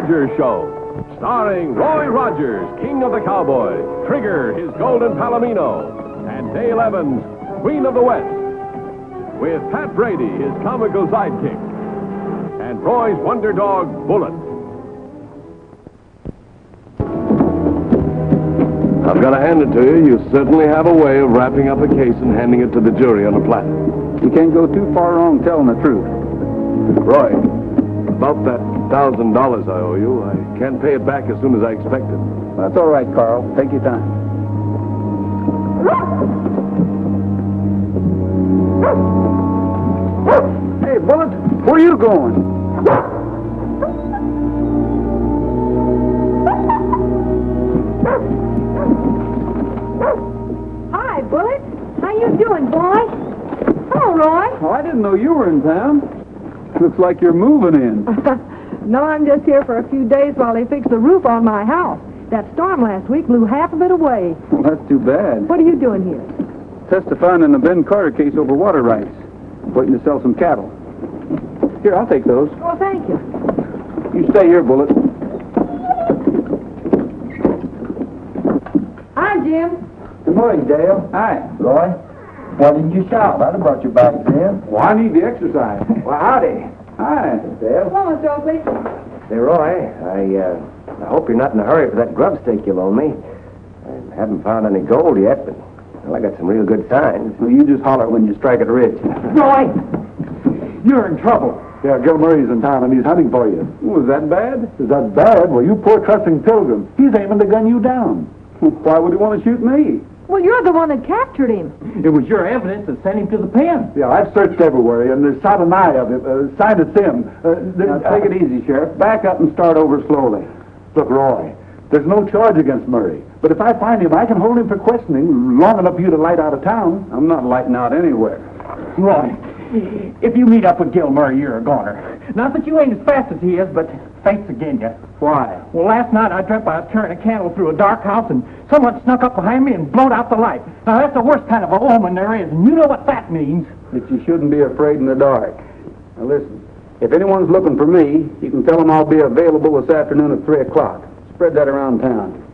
Rogers Show. Starring Roy Rogers, King of the Cowboys, Trigger, his golden Palomino, and Dale Evans, Queen of the West. With Pat Brady, his comical sidekick, and Roy's wonder dog, Bullet. I've got to hand it to you. You certainly have a way of wrapping up a case and handing it to the jury on a platter. You can't go too far wrong telling the truth. Roy, about that $1,000 I owe you, I can't pay it back as soon as I expected. That's all right, Carl. Take your time. Hey, Bullet, where are you going? Hi, Bullet. How you doing, boy? Hello, Roy. Oh, I didn't know you were in town. Looks like you're moving in. No, I'm just here for a few days while they fix the roof on my house. That storm last week blew half of it away. Well, that's too bad. What are you doing here? Testifying in the Ben Carter case over water rights. Waiting to sell some cattle. Here, I'll take those. Oh, thank you. You stay here, Bullet. Hi, Jim. Good morning, Dale. Hi. Roy, why didn't you shout? I'd have brought your bags in. Well, I need the exercise. Well, howdy. Hi. Dale. Hello, Mr. Oakley. Say, Roy, I hope you're not in a hurry for that grub stake you loaned me. I haven't found any gold yet, but well, I got some real good signs. Well, you just holler when you strike it rich. Roy! You're in trouble. Yeah, Gil Murray's in town and he's hunting for you. Was that bad? Is that bad? Well, you poor trusting pilgrim. He's aiming to gun you down. Why would he want to shoot me? Well, you're the one that captured him. It was your evidence that sent him to the pen. Yeah, I've searched everywhere, and there's not an eye of him. Sign of Sim. Now, take it easy, Sheriff. Back up and start over slowly. Look, Roy, there's no charge against Murray. But if I find him, I can hold him for questioning long enough for you to light out of town. I'm not lighting out anywhere. Roy, if you meet up with Gil Murray, you're a goner. Not that you ain't as fast as he is, but fate's against you. Why? Well, last night I dreamt I was carrying a candle through a dark house and someone snuck up behind me and blowed out the light. Now, that's the worst kind of a omen there is, and you know what that means. That you shouldn't be afraid in the dark. Now, listen. If anyone's looking for me, you can tell them I'll be available this afternoon at 3 o'clock. Spread that around town.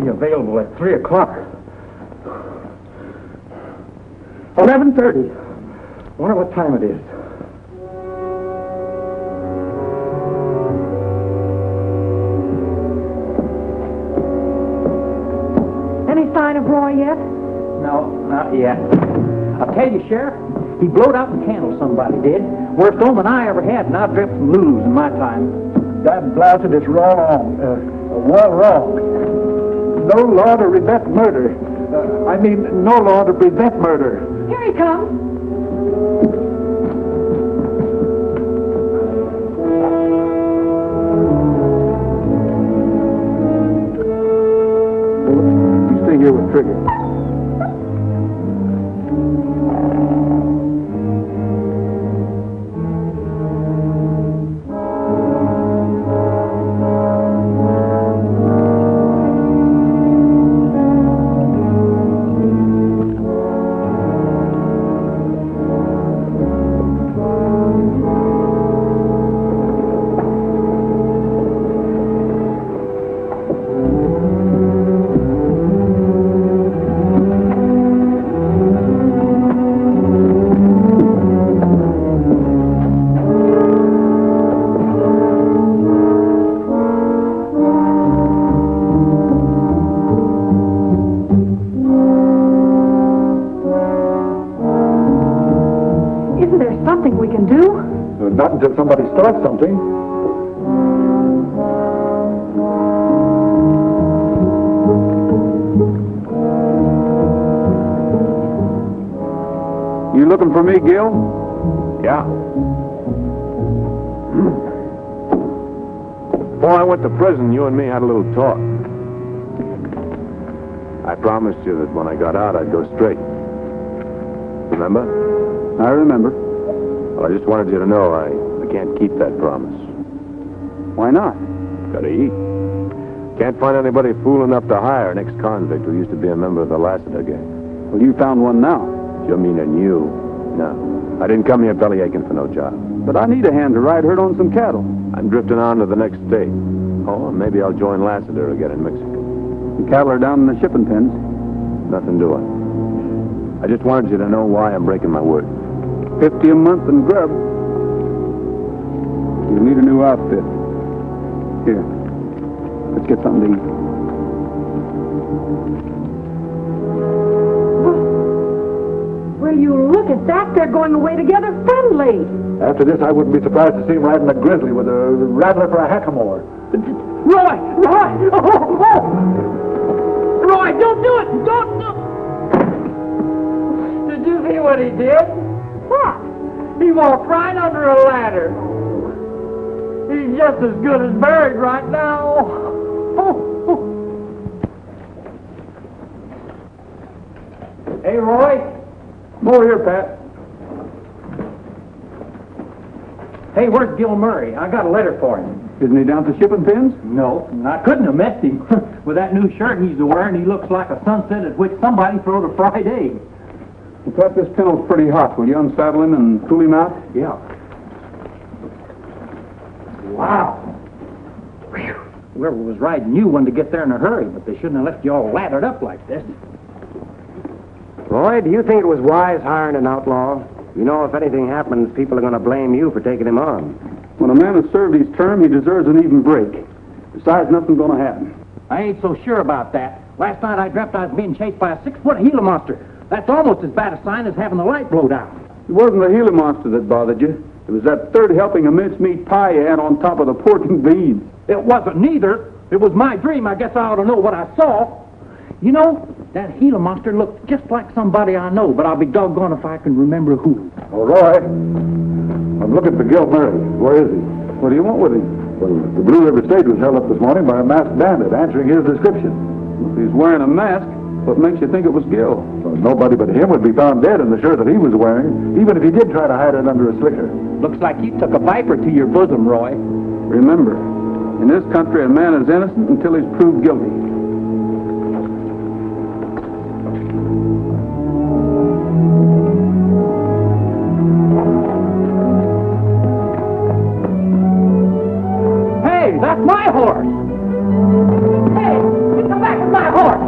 Be available at 3 o'clock. 11:30. Wonder what time it is. Any sign of Roy yet? No, not yet. I'll tell you, Sheriff, he blowed out the candle, somebody did. Worst omen I ever had, and I've dreamt some Lulus in my time. That blasted is wrong. Well, wrong. No law to prevent murder. No law to prevent murder. Here he comes. You stay here with Trigger. Not until somebody starts something. You looking for me, Gil? Yeah. Before I went to prison, you and me had a little talk. I promised you that when I got out, I'd go straight. Remember? I remember. Well, I just wanted you to know I can't keep that promise. Why not? Gotta eat. Can't find anybody fool enough to hire an ex-convict who used to be a member of the Lassiter gang. Well, you found one now. You mean a new. No, I didn't come here belly aching for no job. But I need a hand to ride herd on some cattle. I'm drifting on to the next state. Oh, and maybe I'll join Lassiter again in Mexico. The cattle are down in the shipping pens. Nothing doing. I just wanted you to know why I'm breaking my word. 50 a month in grub. You need a new outfit. Here, let's get something to eat. Will you look at that? They're going away together friendly. After this, I wouldn't be surprised to see him riding a grizzly with a rattler for a hackamore. Roy! Roy! Oh, oh. Roy, don't do it! Don't do it! Did you see what he did? What? He walked right under a ladder. He's just as good as buried right now. Hey, Roy. More here, Pat. Hey, where's Gil Murray? I got a letter for him. Isn't he down to shipping pens? No, I couldn't have missed him. With that new shirt he's wearing, he looks like a sunset at which somebody throwed a fried egg. Well, Pat, this kennel's pretty hot. Will you unsaddle him and cool him out? Yeah. Wow. Whew. Whoever was riding you wanted to get there in a hurry, but they shouldn't have left you all lathered up like this. Roy, do you think it was wise hiring an outlaw? You know, if anything happens, people are going to blame you for taking him on. When a man has served his term, he deserves an even break. Besides, nothing's going to happen. I ain't so sure about that. Last night I dreamt I was being chased by a 6-foot Gila monster. That's almost as bad a sign as having the light blowed out. It wasn't the Gila monster that bothered you. It was that third helping of mincemeat pie you had on top of the pork and beans. It wasn't neither. It was my dream. I guess I ought to know what I saw. You know, that Gila monster looked just like somebody I know, but I'll be doggone if I can remember who. Oh, Roy, I'm looking for Gil Murray. Where is he? What do you want with him? Well, the Blue River Stage was held up this morning by a masked bandit answering his description. If he's wearing a mask, what makes you think it was Gil? Well, nobody but him would be found dead in the shirt that he was wearing, even if he did try to hide it under a slicker. Looks like you took a viper to your bosom, Roy. Remember, in this country, a man is innocent until he's proved guilty. Hey, that's my horse! Hey, come back with my horse!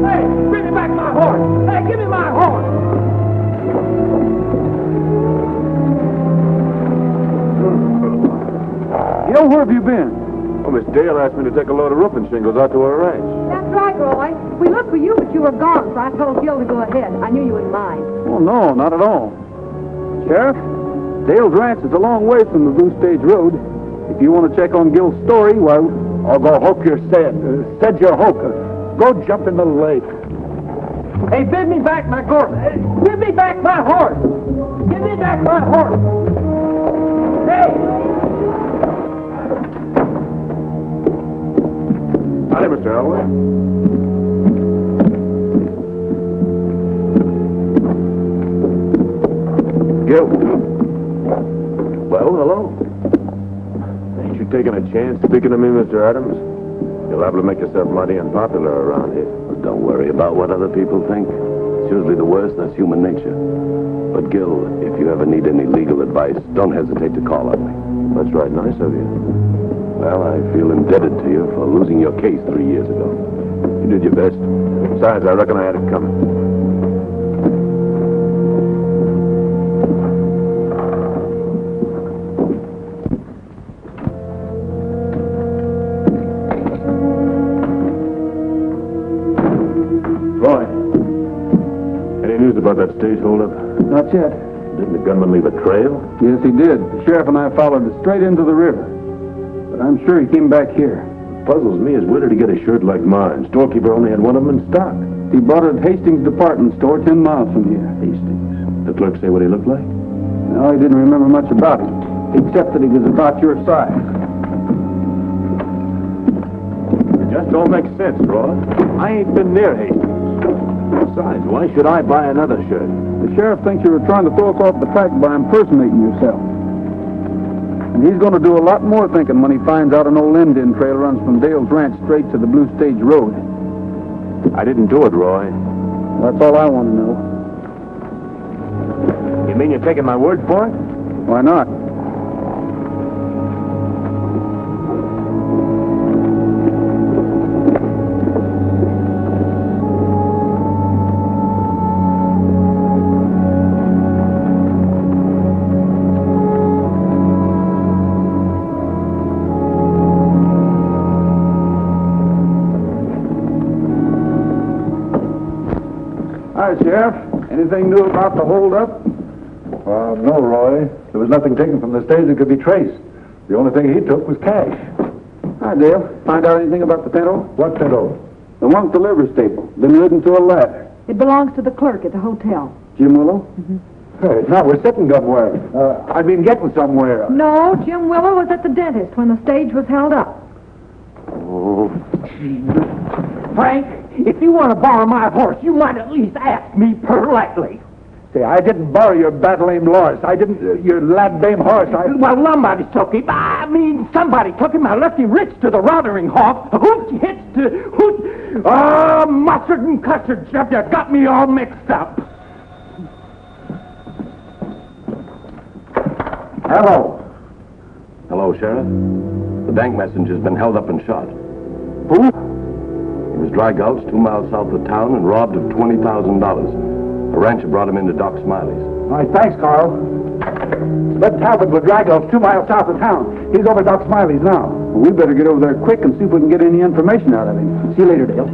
Hey, bring me back my horse! Hey, give me my horse! Gil, where have you been? Well, Miss Dale asked me to take a load of roofing shingles out to her ranch. That's right, Roy. We looked for you, but you were gone, so I told Gil to go ahead. I knew you wouldn't mind. Oh, no, not at all. Sheriff, Dale's ranch is a long way from the Blue Stage Road. If you want to check on Gil's story, well, I'll go hope your said your hope. Go jump in the lake. Hey, bid me back my horse! Hey, give me back my horse! Give me back my horse! Hey! Howdy, Mr. Elway. Gil. Well, hello. Ain't you taking a chance speaking to me, Mr. Adams? You'll liable to make yourself mighty unpopular around here. Well, don't worry about what other people think. It's usually the worst, and that's human nature. But, Gil, if you ever need any legal advice, don't hesitate to call on me. That's right nice of you. Well, I feel indebted to you for losing your case 3 years ago. You did your best. Besides, I reckon I had it coming. Roy, any news about that stage holdup? Not yet. Didn't the gunman leave a trail? Yes, he did. The sheriff and I followed it straight into the river. But I'm sure he came back here. Puzzles me is where did he get a shirt like mine? Storekeeper only had one of them in stock. He bought it at Hastings Department Store 10 miles from here. Hastings. The clerk say what he looked like? No, he didn't remember much about him, except that he was about your size. It just don't make sense, Roy. I ain't been near Hastings. Besides, why should I buy another shirt? The sheriff thinks you were trying to throw us off the track by impersonating yourself. And he's going to do a lot more thinking when he finds out an old Indian trail runs from Dale's ranch straight to the Blue Stage Road. I didn't do it, Roy. That's all I want to know. You mean you're taking my word for it? Why not? Hi, Sheriff. Anything new about the holdup? No, Roy. There was nothing taken from the stage that could be traced. The only thing he took was cash. Hi, Dale. Find out anything about the pinto? What pinto? The one at the livery stable. Been ridden to a ladder. It belongs to the clerk at the hotel. Jim Willow? Hey, now we're sitting somewhere. I've been getting somewhere. No, Jim Willow was at the dentist when the stage was held up. Oh, Frank, if you want to borrow my horse, you might at least ask me politely. say, I didn't borrow your battle-aimed horse. I didn't, your lad-dame horse. Well, somebody took him. I mean, somebody took him. I left him rich to the Rothering Hoff. Hoot, hits to hoot. Oh, mustard and custard, Jeff, you got me all mixed up. Hello. Hello, Sheriff. The bank messenger's been held up and shot. Who? He was dry gulched 2 miles south of town and robbed of $20,000. A rancher brought him into Doc Smiley's. All right, thanks, Carl. Sped Talbot with Dragos 2 miles south of town. He's over Doc Smiley's now. Well, we better get over there quick and see if we can get any information out of him. See you later, Dale.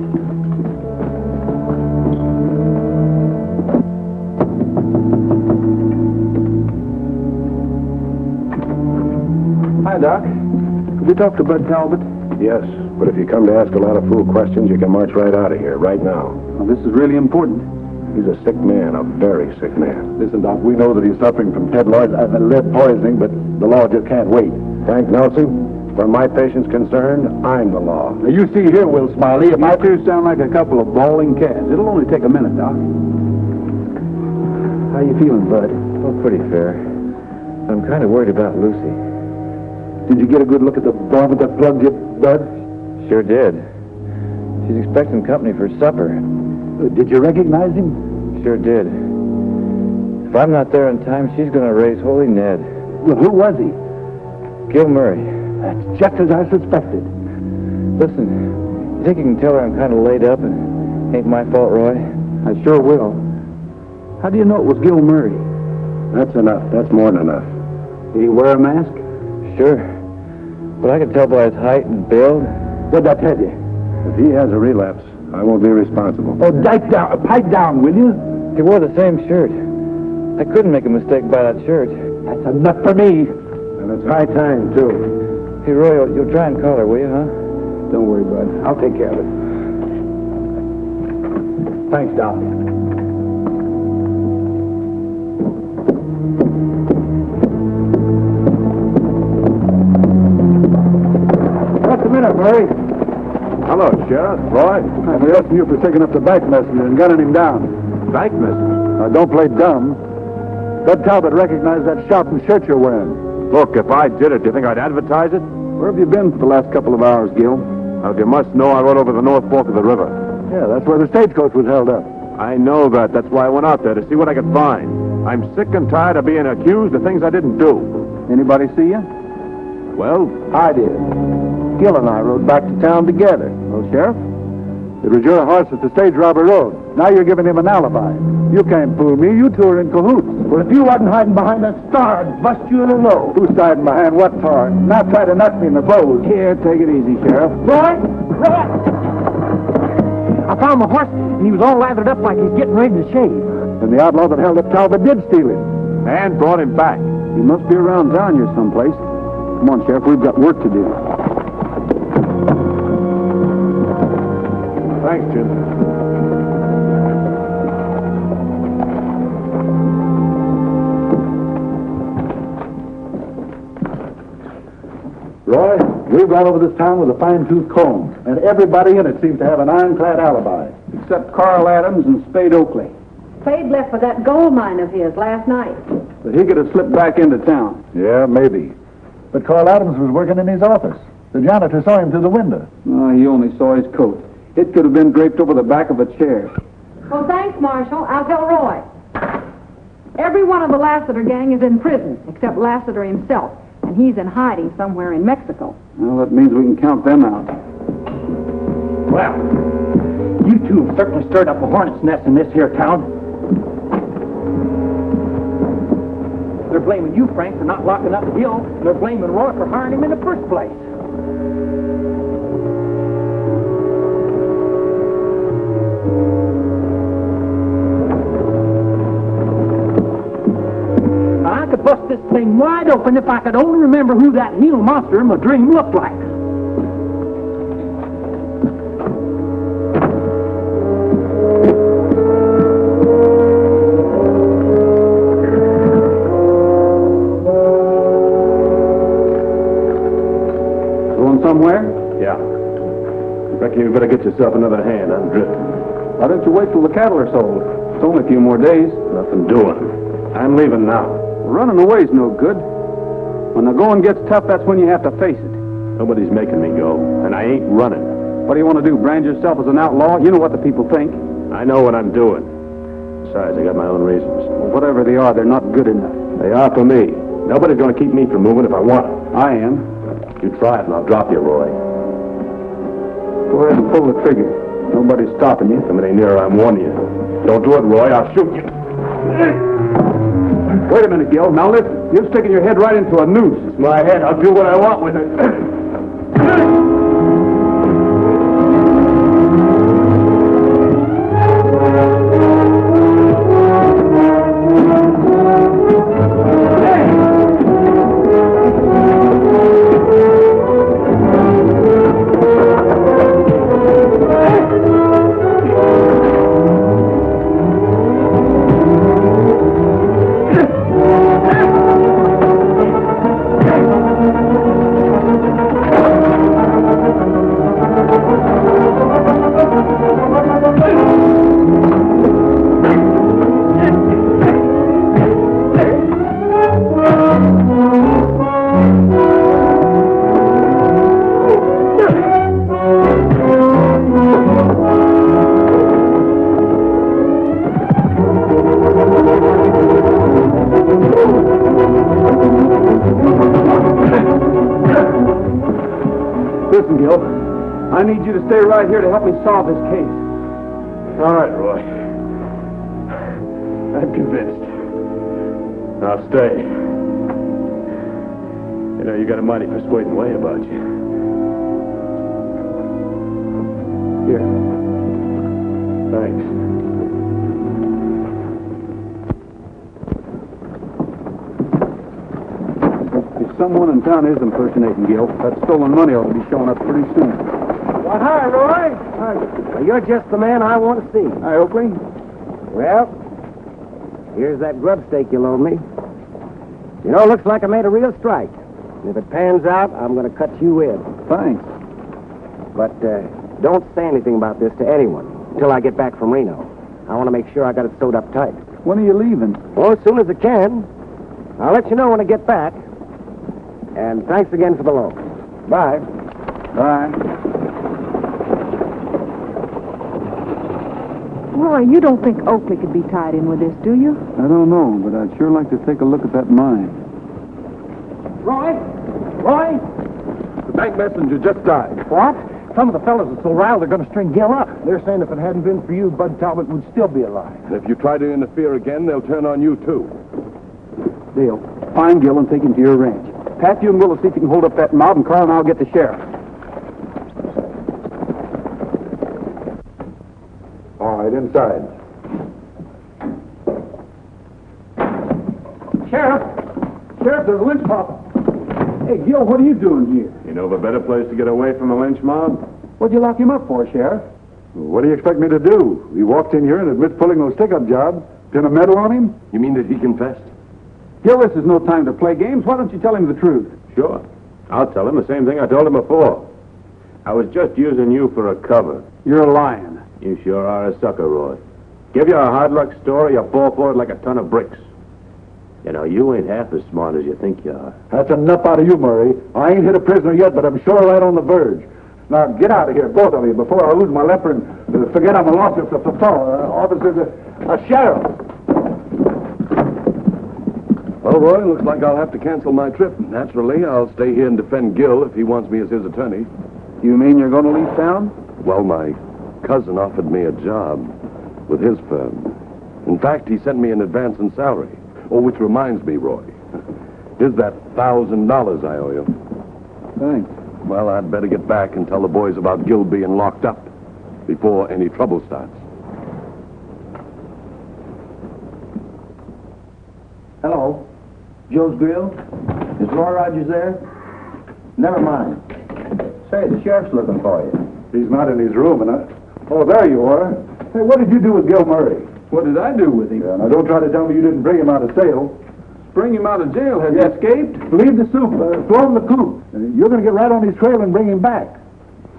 Hi, Doc. Could we talk to Bud Talbot? Yes, but if you come to ask a lot of fool questions, you can march right out of here, right now. Well, this is really important. He's a sick man, a very sick man. Listen, Doc, we know that he's suffering from Ted Lloyd's lead poisoning, but the law just can't wait. Frank Nelson, where my patient's concerned, I'm the law. Now, you see here, Will Smiley, if You two sound like a couple of bawling cats. It'll only take a minute, Doc. How you feeling, Bud? Oh, pretty fair. I'm kind of worried about Lucy. Did you get a good look at the varmint that plugged you, Bud? Sure did. She's expecting company for supper. Did you recognize him? Sure did. If I'm not there in time, she's going to raise Holy Ned. Well, who was he? Gil Murray. That's just as I suspected. Listen, you think you can tell her I'm kind of laid up and ain't my fault, Roy? I sure will. How do you know it was Gil Murray? That's enough. That's more than enough. Did he wear a mask? Sure. But I can tell by his height and build. What'd I tell you? If he has a relapse, I won't be responsible. Oh, pipe down, will you? He wore the same shirt. I couldn't make a mistake by that shirt. That's enough for me. And it's high time, too. Hey, Roy, you'll try and call her, will you, huh? Don't worry, Bud. I'll take care of it. Thanks, Doc. Just a minute, Murray. Hello, Sheriff. Roy. I'm arresting you for taking up the bank messenger and gunning him down. Bank messenger. Now, don't play dumb. Bud Talbot recognized that shouting shirt you're wearing. Look, if I did it, do you think I'd advertise it? Where have you been for the last couple of hours, Gil? Now, if you must know, I rode over the North Fork of the river. Yeah, that's where the stagecoach was held up. I know that. That's why I went out there, to see what I could find. I'm sick and tired of being accused of things I didn't do. Anybody see you? Well, I did. Gil and I rode back to town together. Well, Sheriff? It was your horse at the stage robber road. Now you're giving him an alibi. You can't fool me. You two are in cahoots. Well, if you wasn't hiding behind that star, I'd bust you in the nose. Who's hiding behind what tar? Now try to nut me in the clothes. Here, take it easy, Sheriff. Roy! Roy! I found my horse, and he was all lathered up like he's getting ready to shave. And the outlaw that held up Talbot did steal him. and brought him back. He must be around town here someplace. Come on, Sheriff, we've got work to do. Thanks, Jim. Roy, we've gone over this town with a fine-tooth comb, and everybody in it seems to have an ironclad alibi. Except Carl Adams and Spade Oakley. Spade left for that gold mine of his last night. But he could have slipped back into town. Yeah, maybe. But Carl Adams was working in his office. The janitor saw him through the window. Oh, he only saw his coat. It could have been draped over the back of a chair. Well, thanks, Marshal. I'll tell Roy. Every one of the Lassiter gang is in prison, except Lassiter himself, and he's in hiding somewhere in Mexico. Well, that means we can count them out. Well, you two have certainly stirred up a hornet's nest in this here town. They're blaming you, Frank, for not locking up Gil. They're blaming Roy for hiring him in the first place. I could bust this thing wide open if I could only remember who that Gila monster in my dream looked like. Somewhere? Yeah. Reckon you better get yourself another hand. I'm drifting. Why don't you wait till the cattle are sold? It's only a few more days. Nothing doing. I'm leaving now. Running away's no good. When the going gets tough, that's when you have to face it. Nobody's making me go, and I ain't running. What do you want to do, brand yourself as an outlaw? You know what the people think. I know what I'm doing. Besides, I got my own reasons. Well, whatever they are, they're not good enough. They are for me. Nobody's going to keep me from moving if I want it. I am. You try it, and I'll drop you, Roy. Go ahead and pull the trigger. Nobody's stopping you. Come any nearer, I'm warning you. Don't do it, Roy. I'll shoot you. Wait a minute, Gil. Now listen. You're sticking your head right into a noose. It's my head. I'll do what I want with it. Listen, Gil, I need you to stay right here to help me solve this case. All right, Roy. I'm convinced. I'll stay. You know, you got a mighty persuading way about you. Here. Thanks. If someone in town is impersonating Gil, that stolen money ought to be showing up pretty soon. Well, hi, Roy. Hi. Well, you're just the man I want to see. Hi, Oakley. Well, here's that grub stake you loaned me. You know, looks like I made a real strike. And if it pans out, I'm going to cut you in. Thanks. But don't say anything about this to anyone until I get back from Reno. I want to make sure I got it sewed up tight. When are you leaving? Well, as soon as I can. I'll let you know when I get back. And thanks again for the loan. Bye. Bye. Roy, you don't think Oakley could be tied in with this, do you? I don't know, but I'd sure like to take a look at that mine. Roy? Roy? The bank messenger just died. What? Some of the fellas are so riled they're going to string Gil up. They're saying if it hadn't been for you, Bud Talbot would still be alive. And if you try to interfere again, they'll turn on you, too. Deal. Find Gil and take him to your ranch. Pat, you and Will will see if you can hold up that mob, and Carl and I'll get the sheriff. All right, inside. Sheriff! Sheriff, there's a lynch mob. Hey, Gil, what are you doing here? You know of a better place to get away from a lynch mob? What'd you lock him up for, Sheriff? What do you expect me to do? He walked in here and admits pulling those stick-up jobs. Pin a medal on him? You mean that he confessed? Gil, this is no time to play games. Why don't you tell him the truth? Sure. I'll tell him the same thing I told him before. I was just using you for a cover. You're lying. You sure are a sucker, Roy. Give you a hard luck story, you fall for it like a ton of bricks. You know, you ain't half as smart as you think you are. That's enough out of you, Murray. I ain't hit a prisoner yet, but I'm sure right on the verge. Now, get out of here, both of you, before I lose my temper and forget I'm a lawsuit for patrol. Officer's a sheriff. Well, Roy, looks like I'll have to cancel my trip. Naturally, I'll stay here and defend Gil if he wants me as his attorney. You mean you're going to leave town? Well, my cousin offered me a job with his firm. In fact, he sent me an advance in salary. Oh, which reminds me, Roy. Here's that $1,000 I owe you. Thanks. Well, I'd better get back and tell the boys about Gil being locked up before any trouble starts. Hello. Joe's Grill? Is Roy Rogers there? Never mind. Say, the sheriff's looking for you. He's not in his room, Oh, there you are. Hey, what did you do with Gil Murray? What did I do with him? Yeah, now don't try to tell me you didn't bring him out of sale. Bring him out of jail. Has he escaped? Leave the soup. Throw him the coop. You're going to get right on his trail and bring him back.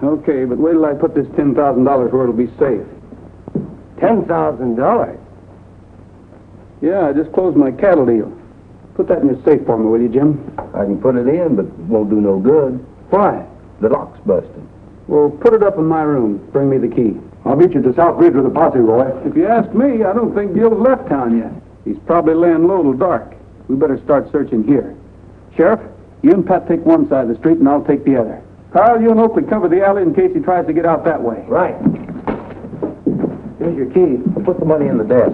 Okay, but wait till I put this $10,000 where it'll be safe. $10,000? Yeah, I just closed my cattle deal. Put that in your safe for me, will you, Jim? I can put it in, but it won't do no good. Why? The lock's busted. Well, put it up in my room. Bring me the key. I'll meet you at the South Bridge with a posse, Roy. If you ask me, I don't think Gil's left town yet. He's probably laying low till dark. We better start searching here. Sheriff, you and Pat take one side of the street, and I'll take the other. Carl, you and Oakley cover the alley in case he tries to get out that way. Right. Here's your key. Put the money in the desk.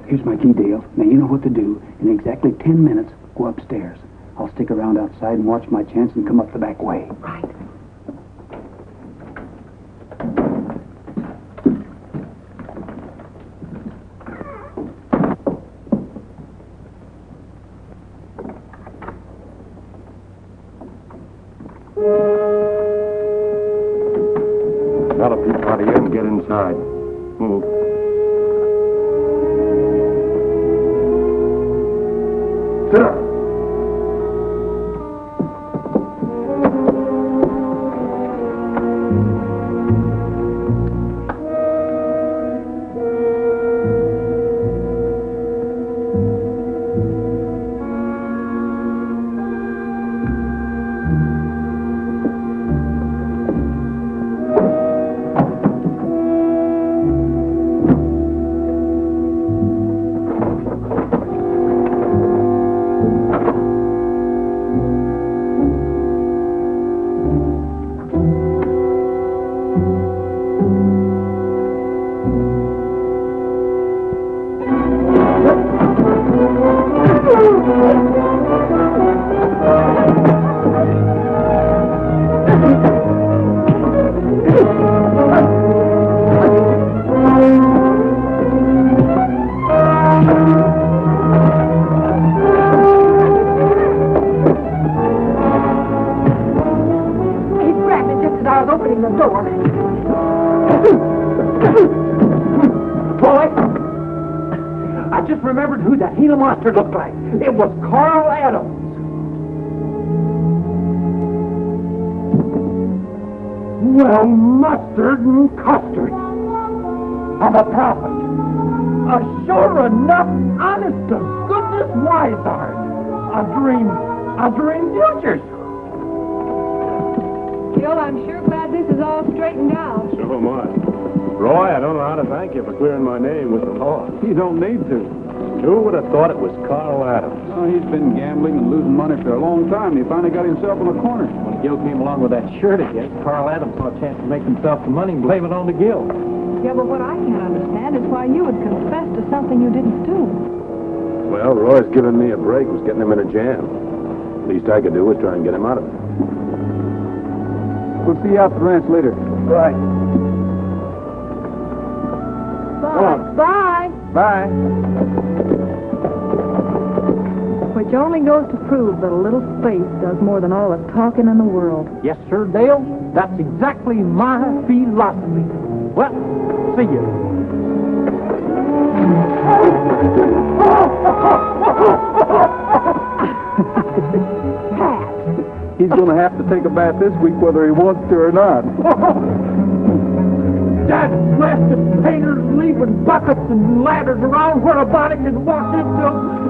Here's my key, Dale. Now, you know what to do. In exactly 10 minutes, go upstairs. I'll stick around outside and watch my chance and come up the back way. Right. Now, if you party in, get inside. Move. Sit up. Who that Gila monster looked like. It was Carl Adams. Well, mustard and custard. I'm a prophet. A sure enough, honest to goodness wiseheart. I dream futures. Gil, I'm sure glad this is all straightened out. So am I. Roy, I don't know how to thank you for clearing my name with the law. You don't need to. Who would have thought it was Carl Adams? Oh, he's been gambling and losing money for a long time. He finally got himself in a corner. When Gil came along with that shirt again, Carl Adams saw a chance to make himself some money and blame it on to Gil. Yeah, but what I can't understand is why you would confess to something you didn't do. Well, Roy's giving me a break, was getting him in a jam. Least I could do was try and get him out of it. We'll see you out at the ranch later. Right. Bye. Bye. Which only goes to prove that a little space does more than all the talking in the world. Yes, sir, Dale. That's exactly my philosophy. Well, see you. Pat. He's going to have to take a bath this week whether he wants to or not. That blasted painters leaving buckets and ladders around where a body can walk into.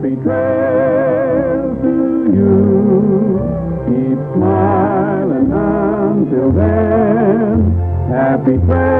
Happy trail to you. Keep smiling until then. Happy trail.